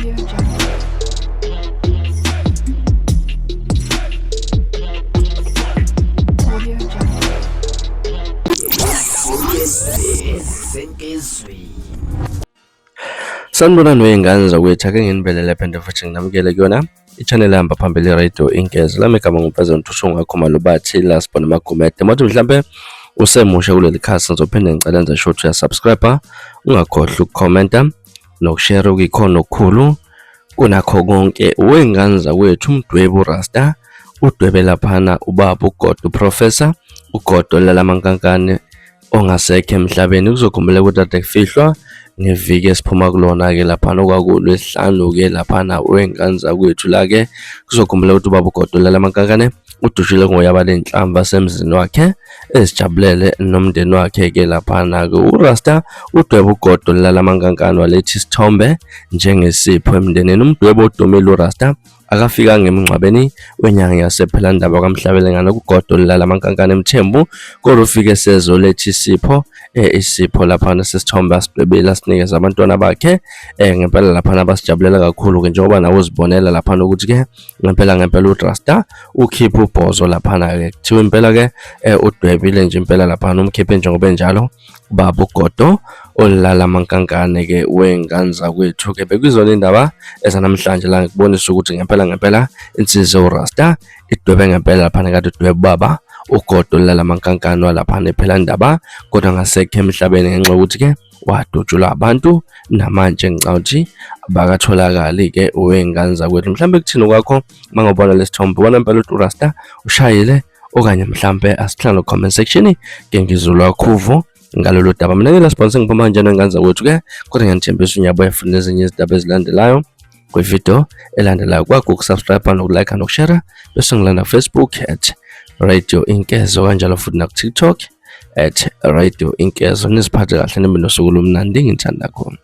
Audio Jungle. Audio Jungle. Sanibonani wey'ngane zakwethu, ake nginibelele phela futhi nginamukele kuyona i-channel ehamba phambili Radio Inkezi. Lami igama ngumfeza Ntuthu Ngakhoma Lubathi la sibona amagumede. Mathi mhlambe usemusha kuleli khasi ngizophinde ngicela enze sure ukuthi uyasubscribe, ungakhohlwa ukukhomenta nokushare okuyikhona okukhulu kunakho konke. Wey'ngane zakwethu, umdwebi uRasta udwebe laphana ubaba uGodo uProfessor uGodo lalamankankane ongasekho emhlabeni. Kuzokhumbula ukuthi ade kufihlwa ngeviki esiphuma kulona-ke laphana okwakuLwesihlanu-ke laphana wey'ngane zakwethu la-ke kuzokhumbula ukuthi ubaba uGodo lalamankankane udushile ngoyaba lenhlamvu asemzini wakhe ezijabulele nomndeni wakhe-ke laphana-ke. uRasta udwebe uGodo lalamankankane waletha isithombe njengesipho emndenini. Umdwebo odumile uRasta akafika ngemngcwabeni wenyanga yasePhelandaba kwaMhlabelengane kuGodo lalamankankane eMthembu, kodwa ufike sezoletha isipho laphana sesithombe asidwebile asinikeza abantwana bakhe. Ngempela laphana basijabulela kakhulu-ke njengoba nawe uzibonela laphana ukuthi-ke ngempela uRasta ukhipha ubhozo laphana-ke. Kuthiwa impela-ke udwebile nje impela laphana umkhiphe njengoba enjalo ubaba uGodo olalamankankane-ke wey'ngane zakwethu-ke. Bekuyizona indaba ezanamhlanje la ngikubonisa ukuthi ngempela insizwa uRasta idwebe ngempela laphana kade udwebe ubaba uGodo lalamankankane walaphana ePhelandaba, kodwa ngasekho emhlabeni ngenxa yokuthi-ke wadutshulwa abantu namanje ngicabanga ukuthi abakatholakali-ke wey'ngane zakwethu. Mhlawumbe kuthini kwakho uma ngobona lesithombe, ubona impela ukuthi uRasta ushayile okanye mhlampe asihlale comment section ke ngizulwa khuvo ngalolu daba. Mina ngilasponsor ngiphuma kanjani wey'ngane zakwethu-ke, kodwa ngiyanithembisa unyabuya futhi nezinye izindaba ezilandelayo kwivideo elandelayo. Kwakho ukusubscribe nokulike nokushare, bese ngilanda Facebook @Radio Inkezo, kanjalo futhi naku-TikTok @Radio Inkezo. Niziphathe kahle nibe nosuku lumnandi, ngithanda khona.